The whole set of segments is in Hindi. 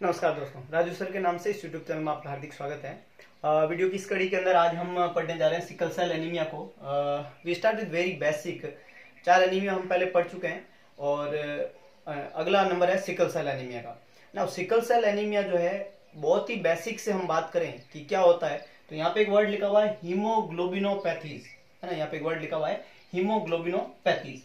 नमस्कार दोस्तों, राजू सर के नाम से इस यूट्यूब चैनल में आपका हार्दिक स्वागत है। वीडियो की इस कड़ी के अंदर आज हम पढ़ने जा रहे हैं सिकल सेल एनीमिया को। We start with very basic. 4 anaemia हम पहले पढ़ चुके हैं और अगला नंबर है सिकल सेल एनीमिया का। ना सिकल सेल एनीमिया जो है बहुत ही बेसिक से हम बात करें कि क्या होता है, तो यहाँ पे एक वर्ड लिखा हुआ है हीमोग्लोबिनोपैथीज, है ना। यहाँ पे एक वर्ड लिखा हुआ है हीमोग्लोबिनोपैथीज।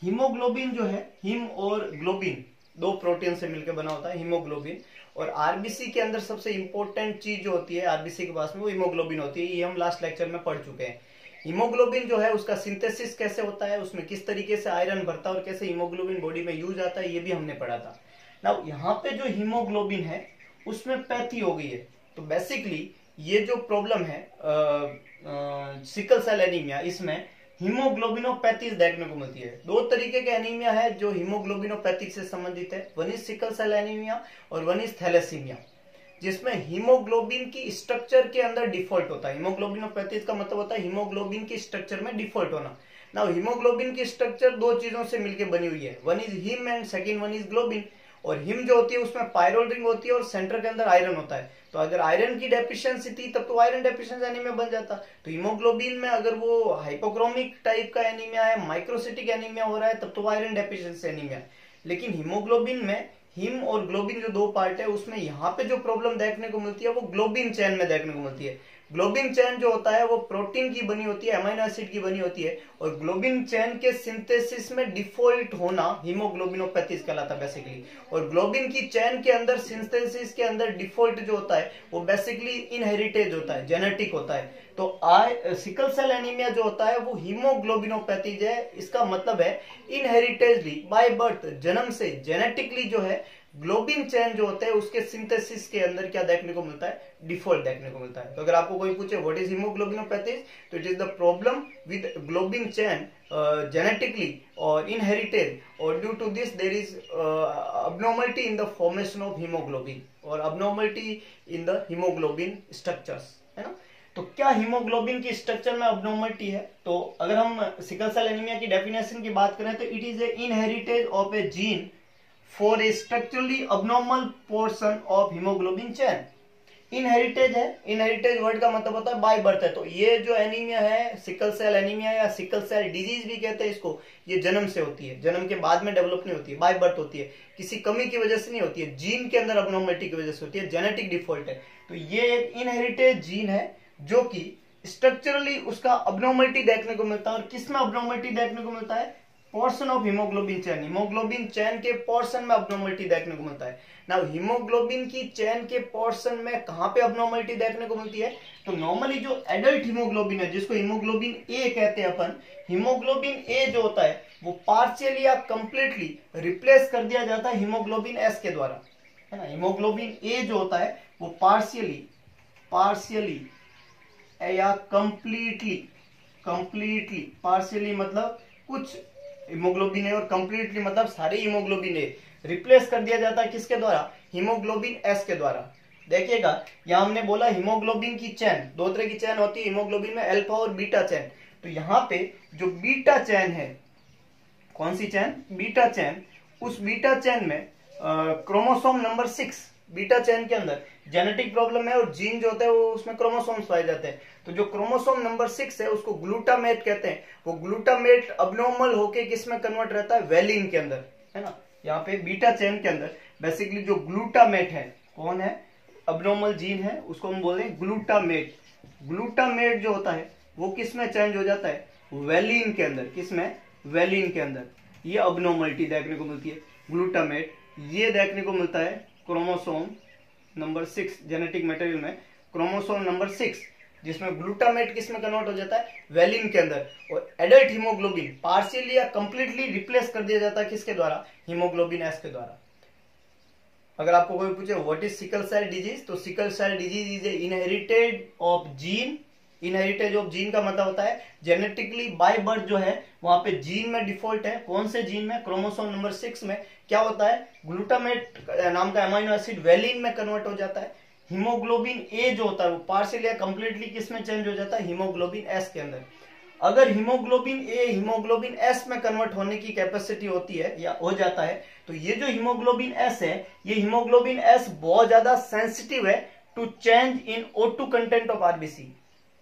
हीमोग्लोबिन जो है, हीम और ग्लोबिन दो प्रोटीन से मिलकर बना होता है हीमोग्लोबिन। और आरबीसी के अंदर सबसे इंपॉर्टेंट चीज जो होती है आरबीसी के पास में, वो हीमोग्लोबिन होती है। ये हम लास्ट लेक्चर में पढ़ चुके हैं। हीमोग्लोबिन जो है उसका सिंथेसिस कैसे होता है, उसमें किस तरीके से आयरन भरता है और कैसे हीमोग्लोबिन बॉडी में यूज आता है, ये भी हमने पढ़ा था ना। यहाँ पे जो हीमोग्लोबिन है उसमें पैथी हो गई है। तो बेसिकली ये जो प्रॉब्लम है सिकल सेल एनीमिया, इसमें हीमोग्लोबिनोपैथीज देखने को मिलती है। दो तरीके के एनीमिया है जो हीमोग्लोबिनोपैथी से संबंधित है। One is sickle cell anaemia और वन इज थैलेसीमिया, जिसमें हीमोग्लोबिन की स्ट्रक्चर के अंदर डिफॉल्ट होता है। हीमोग्लोबिनोपैथीज का मतलब होता है हीमोग्लोबिन की स्ट्रक्चर में डिफॉल्ट होना। ना हीमोग्लोबिन की स्ट्रक्चर दो चीजों से मिलकर बनी हुई है, one is haem and second one is globin. और हिम जो होती है उसमें पायरोल रिंग होती है और सेंटर के अंदर आयरन होता है। तो अगर आयरन की डेफिशिएंसी थी तब तो आयरन डेफिशिएंसी एनीमिया बन जाता। तो हीमोग्लोबिन में अगर वो हाइपोक्रोमिक टाइप का एनीमिया है, माइक्रोसिटिक एनीमिया हो रहा है, तब तो आयरन डेफिशिएंसी एनीमिया है। लेकिन हीमोग्लोबिन में हिम और ग्लोबिन जो दो पार्ट है, उसमें यहाँ पे जो प्रॉब्लम देखने को मिलती है वो ग्लोबिन चेन में देखने को मिलती है। ग्लोबिन चेन जो होता है वो प्रोटीन की बनी होती है, अमीनो एसिड की बनी होती है। और ग्लोबिन चेन के सिंथेसिस में डिफॉल्ट होना हीमोग्लोबिनोपैथीज कहलाता है बेसिकली। और ग्लोबिन की चेन के अंदर सिंथेसिस के अंदर डिफॉल्ट जो होता है वो बेसिकली इनहेरिटेज होता है, जेनेटिक होता है। तो सिकल सेल एनीमिया जो होता है वो हीमोग्लोबिनोपैथीज है। इसका मतलब है इनहेरिटेजली बाय बर्थ, जन्म से जेनेटिकली जो है ग्लोबिन चेन जो होता है उसके सिंथेसिस के अंदर क्या देखने को मिलता है, डिफॉल्ट देखने को मिलता है। तो अगर आपको कोई पूछे व्हाट इज हीमोग्लोबिनोपैथीज, तो it is the problem with globin chain genetically और इनहेरिटेड, और due to this there is abnormality in the formation of haemoglobin और abnormality in the haemoglobin structures, है ना। तो क्या हीमोग्लोबिन की स्ट्रक्चर में अबनॉर्मलिटी है? तो अगर हम सिकल सेल एनीमिया की डेफिनेशन की बात करें तो it is a inheritage of a gene for a structurally abnormal portion of haemoglobin chain. Inheritage है, इनहेरिटेज वर्ड का मतलब होता है बाय बर्थ है। तो ये जो एनीमिया है, सिकल सेल एनीमिया या सिकल सेल डिजीज भी कहते हैं इसको, ये जन्म से होती है, जन्म के बाद में डेवलप नहीं होती है, बाय बर्थ होती है। किसी कमी की वजह से नहीं होती है, जीन के अंदर अबनॉर्मलिटी की वजह से होती है, जेनेटिक डिफॉल्ट है। तो ये एक इनहेरिटेज जीन है जो कि स्ट्रक्चरली उसका अबनॉर्मलिटी देखने को मिलता है। और किसमें अबनॉर्मलिटी देखने को मिलता है? Portion of haemoglobin chain, haemoglobin chain के पोर्शन में अबनॉर्मलिटी देखने को मिलता है। ना हीमोग्लोबिन की चेन के पोर्शन में कहां पे अबनॉर्मलिटी देखने को मिलती है? तो नॉर्मली जो एडल्ट हीमोग्लोबिन है, जिसको हीमोग्लोबिन ए कहते हैं अपन, हीमोग्लोबिन ए जो होता है वो पार्शियली या कंप्लीटली रिप्लेस कर दिया जाता है हीमोग्लोबिन एस के द्वारा, है ना। हीमोग्लोबिन ए जो होता है वो पार्शियली या कंप्लीटली, पार्शियली मतलब कुछ हीमोग्लोबिन है और कंप्लीटली मतलब सारे हीमोग्लोबिन है, रिप्लेस कर दिया जाता है किसके द्वारा? हीमोग्लोबिन एस के द्वारा। देखिएगा यहां हमने बोला हीमोग्लोबिन की चेन, दो तरह की चेन होती है हीमोग्लोबिन में, अल्फा और बीटा चेन। तो यहाँ पे जो बीटा चेन है, कौन सी चेन? Beta chain. उस बीटा चेन में क्रोमोसोम नंबर 6, बीटा चेन के अंदर जेनेटिक प्रॉब्लम है और जीन जो होता है वो उसमें क्रोमोसोम्स पाए जाते हैं। तो जो क्रोमोसोम नंबर 6 है उसको ग्लूटामेट कहते हैं। वो ग्लूटामेट अबनॉर्मल होके किसमें कन्वर्ट रहता है? वेलिन के अंदर, है ना। यहाँ पे बीटा चेन के अंदर बेसिकली जो ग्लूटामेट है, कौन है? अबनॉर्मल जीन है, उसको हम बोलते हैं ग्लूटामेट। ग्लूटामेट जो होता है वो किसमें चेंज हो जाता है? वेलिन के अंदर। किसमें? वेलिन के अंदर। ये अबनॉर्मलिटी देखने को मिलती है, ग्लूटामेट। ये देखने को मिलता है क्रोमोसोम नंबर 6, जेनेटिक मटेरियल में क्रोमोसोम नंबर 6, जिसमें ग्लूटामेट किसमें कन्वर्ट हो जाता है? वेलिन के अंदर। और एडल्ट हीमोग्लोबिन पार्शियली या कंप्लीटली रिप्लेस कर दिया जाता है किसके द्वारा? हीमोग्लोबिन एस के द्वारा। अगर आपको कोई पूछे what is sickle cell disease, तो sickle cell disease is a inherited of gene. Inheritage of gene का मतलब होता है जेनेटिकली बाय बर्थ जो है वहां पे जीन में डिफॉल्ट है। कौन से जीन में? क्रोमोसोम नंबर 6 में क्या होता है? ग्लूटामेट नाम का अमीनो एसिड वेलिन में कन्वर्ट हो जाता है। हीमोग्लोबिन ए जो होता है वो पार्शियली या कंप्लीटली किस में चेंज हो जाता है? हीमोग्लोबिन एस के अंदर। अगर हीमोग्लोबिन ए हीमोग्लोबिन एस में कन्वर्ट होने की कैपेसिटी होती है या हो जाता है, तो ये जो हीमोग्लोबिन एस है, ये हीमोग्लोबिन एस बहुत ज्यादा सेंसिटिव है to change in O2 content of RBC.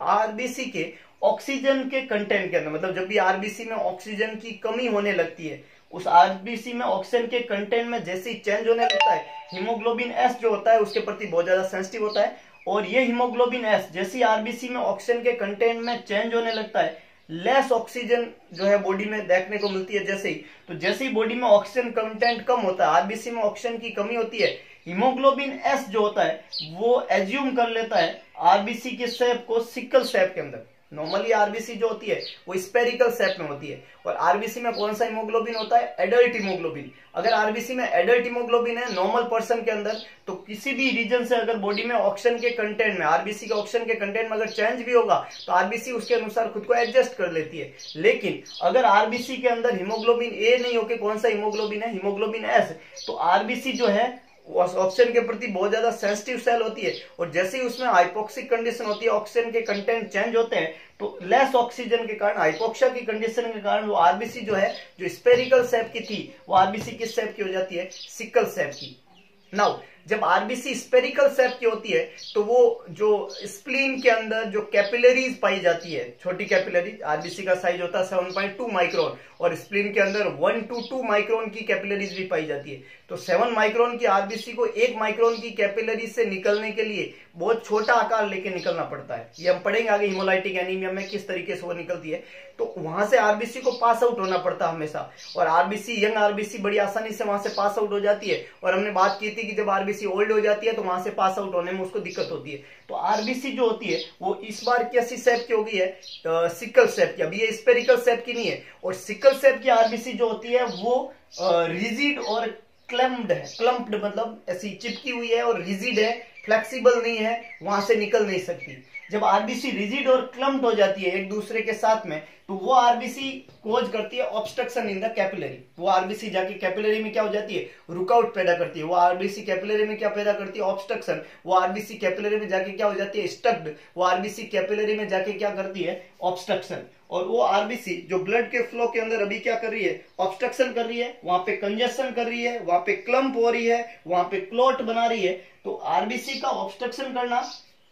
RBC के ऑक्सीजन के कंटेंट के अंदर, मतलब जब भी आरबीसी में ऑक्सीजन की कमी होने लगती है, उस आरबीसी में ऑक्सीजन के कंटेंट में जैसे ही चेंज होने लगता है, हीमोग्लोबिन एस जो होता है उसके प्रति बहुत ज्यादा सेंसिटिव होता है। और ये हीमोग्लोबिन एस जैसे आरबीसी में ऑक्सीजन के कंटेंट में चेंज होने लगता है, लेस ऑक्सीजन जो है बॉडी में देखने को मिलती है जैसे ही, तो जैसे ही बॉडी में ऑक्सीजन कंटेंट कम होता है, आरबीसी में ऑक्सीजन की कमी होती है, हीमोग्लोबिन एस जो होता है वो एज्यूम कर लेता है आरबीसी के शेप को सिकल शेप के अंदर। नॉर्मली आरबीसी जो होती है वो स्पेरिकल शेप में होती है, और आरबीसी में कौन सा हीमोग्लोबिन होता है? Adult haemoglobin. अगर आरबीसी में एडल्ट हीमोग्लोबिन है नॉर्मल पर्सन के अंदर, तो किसी भी रीजन से अगर बॉडी में ऑक्सीजन के कंटेंट में, आरबीसी के ऑक्सीजन के कंटेंट में अगर चेंज भी होगा तो आरबीसी उसके अनुसार खुद को एडजस्ट कर लेती है। लेकिन अगर आरबीसी के अंदर हीमोग्लोबिन ए नहीं होकर कौन सा हीमोग्लोबिन है? हीमोग्लोबिन एस, तो आरबीसी जो है ऑक्सीजन के प्रति बहुत ज्यादा सेंसिटिव सेल होती है, और जैसे ही उसमें हाइपोक्सिक कंडीशन होती है, ऑक्सीजन के कंटेंट चेंज होते हैं, तो लेस ऑक्सीजन के कारण, हाइपोक्सिया की कंडीशन के कारण वो आरबीसी जो है, जो स्पेरिकल शेप की थी, वो आरबीसी किस शेप की हो जाती है? सिकल शेप की। नाउ जब आरबीसी स्पेरिकल शेप की होती है, तो वो जो स्प्लीन के अंदर जो कैपिलरीज पाई जाती है, छोटी कैपिलरीज, आरबीसी का साइज होता है 7.2 माइक्रोन, और स्प्लीन के अंदर 1 to 2 माइक्रोन की कैपिलरीज भी पाई जाती है। तो 7 माइक्रोन की आरबीसी को 1 माइक्रोन की कैपिलरी से निकलने के लिए बहुत छोटा आकार लेके निकलना पड़ता है। ये हम पढ़ेंगे आगे हीमोलाइटिक एनीमिया में किस तरीके से वो निकलती है। तो वहां से आरबीसी को पास आउट होना पड़ता है हमेशा, और आरबीसी, यंग आरबीसी बड़ी आसानी से वहां से पास आउट हो जाती है। और हमने बात की थी कि जब आरबीसी ओल्ड हो जाती है तो वहां से पास आउट होने में उसको दिक्कत होती है। तो आरबीसी जो होती है वो इस बार कैसी शेप की हो गई है? सिकल शेप की। अभी ये स्पेरिकल शेप की नहीं है, और सिकल शेप की आरबीसी जो होती है वो रिजिड और क्लम्प्ड है। क्लम्प्ड मतलब ऐसी चिपकी हुई है, और रिजिड है, फ्लेक्सिबल नहीं है, वहां से निकल नहीं सकती। जब आरबीसी रिजिड और क्लम्प्ड हो जाती है एक दूसरे के साथ में, तो वो आरबीसी कोज करती है ऑब्स्ट्रक्शन इन द कैपिलरी। वो आरबीसी जाके कैपिलरी में क्या हो जाती है? रुकआउट पैदा करती है। वो आरबीसी कैपिलरी में क्या पैदा करती है? ऑब्स्ट्रक्शन। वो आरबीसी कैपिलरी में जाके क्या हो जाती है? स्टक्ड। वो आरबीसी कैपिलरी में जाके क्या करती है? ऑब्स्ट्रक्शन। और वो आरबीसी जो ब्लड के फ्लो के अंदर अभी क्या कर रही है? ऑब्स्ट्रक्शन कर रही है, वहां पे कंजेशन कर रही है, वहां पे क्लम्प हो रही है, वहां पे क्लॉट बना रही है। तो आरबीसी का ऑब्स्ट्रक्शन करना,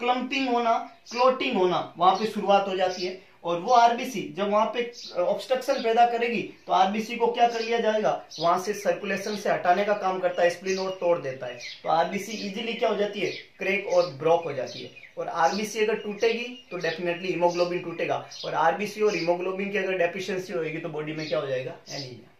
क्लम्पिंग होना, क्लोटिंग होना, वहां पे शुरुआत हो जाती है। और वो आरबीसी जब वहां पे ऑब्स्ट्रक्शन पैदा करेगी, तो आरबीसी को क्या कर लिया जाएगा? वहां से सर्कुलेशन से हटाने का काम करता है स्प्लीन, और तोड़ देता है। तो आरबीसी इजीली क्या हो जाती है? क्रैक और ब्रोक हो जाती है। और आरबीसी अगर टूटेगी तो डेफिनेटली हीमोग्लोबिन टूटेगा, और आरबीसी और हीमोग्लोबिन की अगर डेफिशिएंसी होगी तो बॉडी में क्या हो जाएगा? एनीमिया।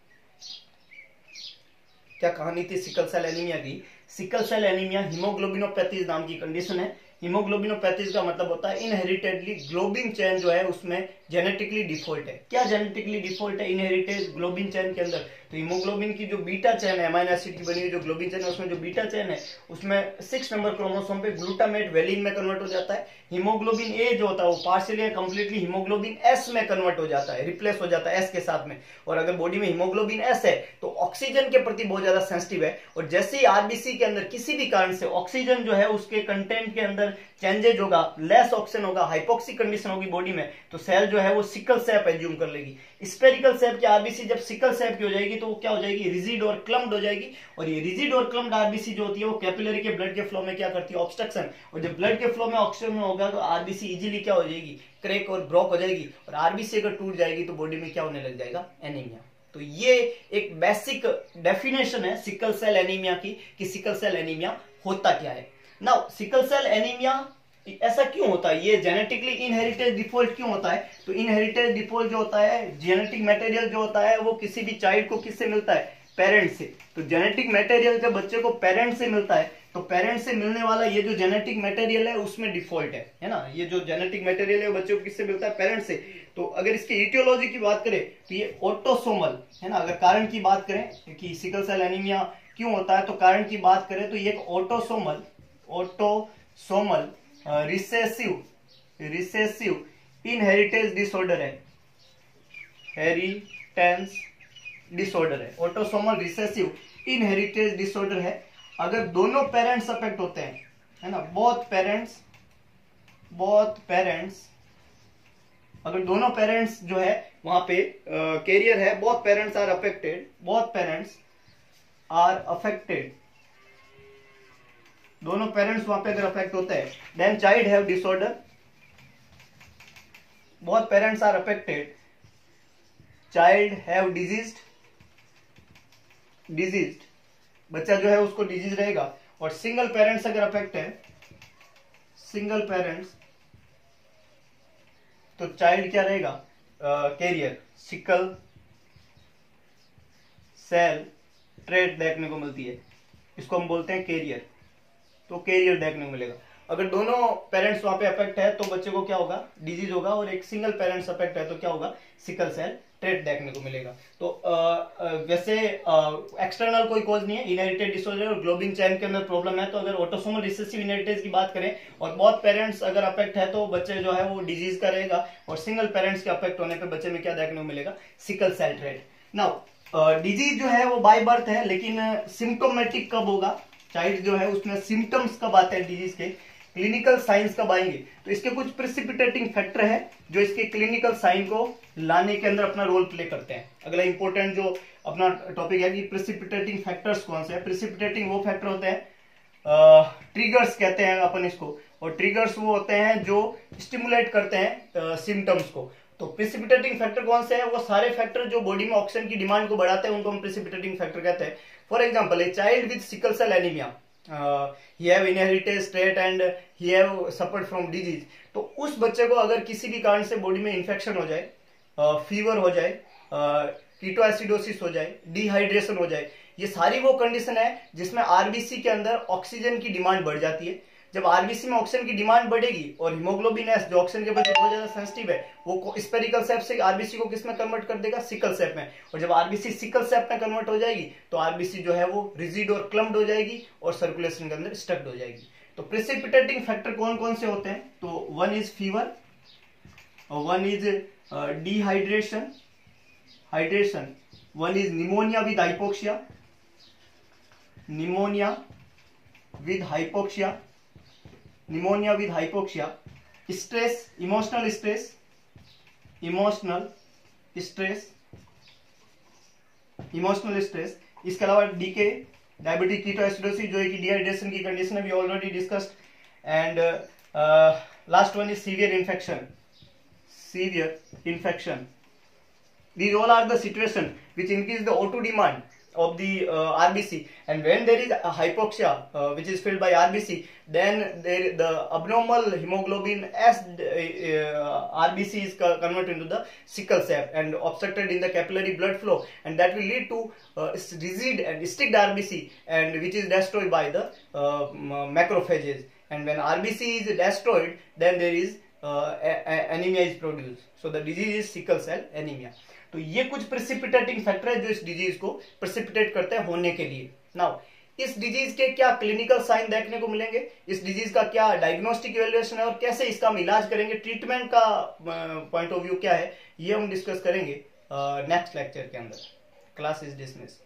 क्या कहानी थी सिकल सेल एनीमिया की? सिकल सेल एनीमिया हीमोग्लोबिनोपैथीज नाम की कंडीशन है। हीमोग्लोबिनोपैथीज का मतलब होता है इनहेरिटेडली ग्लोबिन चेन जो है उसमें जेनेटिकली डिफॉल्ट है। क्या जेनेटिकली डिफॉल्ट है इनहेरिटेड ग्लोबिन चेन के अंदर? तो हीमोग्लोबिन की जो बीटा चेन है, अमाइनो एसिड की बनी हुई जो ग्लोबिन चेन है, उसमें जो बीटा चेन है उसमें 6 नंबर क्रोमोसोम पे ग्लूटामेट वेलिन में कन्वर्ट हो जाता है। हीमोग्लोबिन ए जो होता है वो पार्शियली या कंप्लीटली हीमोग्लोबिन एस में कन्वर्ट हो जाता है, रिप्लेस हो जाता है एस के साथ में। और अगर बॉडी में हीमोग्लोबिन एस है तो ऑक्सीजन के प्रति बहुत ज्यादा सेंसिटिव है, और जैसे ही आरबीसी के अंदर किसी भी कारण से ऑक्सीजन जो है उसके कंटेंट के अंदर चेंजेज होगा, लेस ऑक्सीजन होगा, हाइपोक्सिक कंडीशन होगी बॉडी में, तो सेल जो है वो सिकल शेप एज्यूम कर लेगी। स्पेरिकल शेप की आरबीसी जब सिकल शेप की हो जाएगी तो वो क्या हो जाएगी? रिजिड और क्लम्प्ड हो जाएगी। और ये रिजिड और क्लम्प्ड आरबीसी जो होती है वो कैपिलरी के ब्लड के फ्लो में क्या करती है? ऑब्स्ट्रक्शन। और जब ब्लड के फ्लो में ऑक्सीजन होगा तो आरबीसी इजीली क्या हो जाएगी? क्रैक और ब्रोक हो जाएगी। और आरबीसी अगर टूट जाएगी तो बॉडी में क्या होने लग जाएगा? एनीमिया। तो ये एक बेसिक डेफिनेशन है सिकल सेल एनीमिया की, कि सिकल सेल एनीमिया होता क्या है। नाउ सिकल सेल एनीमिया ऐसा क्यों होता है? ये जेनेटिकली इनहेरिटेड डिफॉल्ट क्यों होता है? तो इनहेरिटेड डिफॉल्ट जो होता है, जेनेटिक मटेरियल जो होता है वो किसी भी चाइल्ड को किससे मिलता है? पेरेंट से। तो जेनेटिक मटेरियल जब बच्चे को पेरेंट से मिलता है, तो पेरेंट से मिलने वाला ये जो जेनेटिक मटेरियल है उसमें डिफॉल्ट है ना। ये जो जेनेटिक मटेरियल है वो बच्चे को किससे मिलता है? पेरेंट से। तो अगर इसकी इटियोलॉजी की बात करें तो ये ऑटोसोमल है ना। अगर कारण की बात करें कि सिकल सेल एनीमिया क्यों होता है, तो कारण की बात करें तो ये एक ऑटोसोमल रिसेसिव इनहेरिटेंस डिसऑर्डर है। हेरिटेंस डिसऑर्डर है, ऑटोसोमल रिसेसिव इनहेरिटेंस डिसऑर्डर है। अगर दोनों पेरेंट्स अफेक्ट होते हैं है ना, बोथ पेरेंट्स अगर दोनों पेरेंट्स जो है वहां पे कैरियर है, both parents are affected, both parents are affected, दोनों पेरेंट्स वहां पे अगर अफेक्ट होता है, then child have disorder, both parents are affected, child have diseased, diseased, बच्चा जो है उसको डिजीज रहेगा। और सिंगल पेरेंट्स अगर अफेक्ट है, सिंगल पेरेंट्स, तो चाइल्ड क्या रहेगा, कैरियर, सिकल सेल ट्रेट देखने को मिलती है, इसको हम बोलते हैं कैरियर, तो कैरियर देखने को मिलेगा। अगर दोनों पेरेंट्स वहां पे अफेक्ट है तो बच्चे को क्या होगा, डिजीज होगा, और एक सिंगल पेरेंट्स अफेक्ट है तो क्या होगा, सिकल सेल ट्रेट देखने को मिलेगा। तो वैसे एक्सटर्नल कोई कॉज नहीं है, इनहेरिटेड डिसऑर्डर और ग्लोबिन चैन के अंदर प्रॉब्लम है, तो अगर ऑटोसोमल रिसेसिव इनहेरिटेंस की बात करें और बहुत पेरेंट्स अगर अफेक्ट है तो बच्चे जो है वो डिजीज का रहेगा, और सिंगल पेरेंट्स के अफेक्ट होने पे बच्चे में क्या देखने को मिलेगा, sickle cell trait. Now disease जो है वो बाय बर्थ है, लेकिन सिम्टोमेटिक कब होगा, चाइल्ड जो है उसमें सिम्टम्स कब आते हैं डिजीज के, क्लिनिकल साइंस कब आएंगे, तो इसके कुछ प्रिसिपिटेटिंग फैक्टर है जो इसके क्लिनिकल साइन को लाने के अंदर अपना रोल प्ले करते हैं। अगला इंपॉर्टेंट जो अपना टॉपिक है कि प्रिसिपिटेटिंग फैक्टर्स कौन से हैं। प्रिसिपिटेटिंग वो फैक्टर होते हैं, ट्रिगर्स कहते हैं अपन इसको, और ट्रिगर्स वो होते हैं जो स्टिमुलेट करते हैं सिम्टम्स को। तो प्रिसिपिटेटिंग फैक्टर कौन से हैं, वो सारे फैक्टर जो बॉडी में ऑक्सीजन की डिमांड को बढ़ाते हैं उनको हम प्रिसिपिटेटिंग फैक्टर कहते हैं। For example, a child with sickle cell anaemia, he have inherited trait and he have suffered from disease, तो उस बच्चे को अगर किसी भी कारण से बॉडी में इंफेक्शन हो जाए, फीवर हो जाए, कीटोएसिडोसिस हो जाए, डिहाइड्रेशन हो जाए, ये सारी वो कंडीशन है जिसमें आरबीसी के अंदर ऑक्सीजन की डिमांड बढ़ जाती है। जब आरबीसी में ऑक्सीजन की डिमांड बढ़ेगी और हीमोग्लोबिन एस जो ऑक्सीजन के प्रति बहुत ज्यादा सेंसिटिव है, वो स्पेरिकल सेप से आरबीसी को किस में कन्वर्ट कर देगा, सिकल सेप में। और जब आरबीसी सिकल सेप में कन्वर्ट हो जाएगी तो आरबीसी जो है वो रिजिड और क्लम्प्ड हो जाएगी और सर्कुलेशन के अंदर स्टक्ड हो जाएगी। तो प्रेसिपिटेटिंग फैक्टर कौन कौन से होते हैं, तो one is fever, one is dehydration, hydration, one is pneumonia with hypoxia, pneumonia with hypoxia, pneumonia with hypoxia, stress, emotional stress, emotional stress, emotional stress, इसके अलावा डीके, डायबिटिक कीटोएसिडोसिस जो है कि डिहाइड्रेशन की कंडीशन है, we already discussed, and last one is severe infection, severe infection. These all are the situation which increase the O2 demand of the RBC, and when there is a hypoxia which is filled by RBC, then the abnormal hemoglobin as RBC is converted into the sickle cell and obstructed in the capillary blood flow, and that will lead to rigid and sticked RBC, and which is destroyed by the macrophages, and when RBC is destroyed then there is anemia is produced, so the disease is sickle cell anemia। तो ये कुछ प्रेसिपिटेटिंग फैक्टर है जो इस डिजीज को प्रेसिपिटेट करते हैं होने के लिए। नाउ इस डिजीज के क्या क्लिनिकल साइन देखने को मिलेंगे, इस डिजीज का क्या डायग्नोस्टिक इवैल्यूएशन है और कैसे इसका हम इलाज करेंगे, ट्रीटमेंट का पॉइंट ऑफ व्यू क्या है, ये हम डिस्कस करेंगे नेक्स्ट लेक्चर के अंदर। Class is dismissed.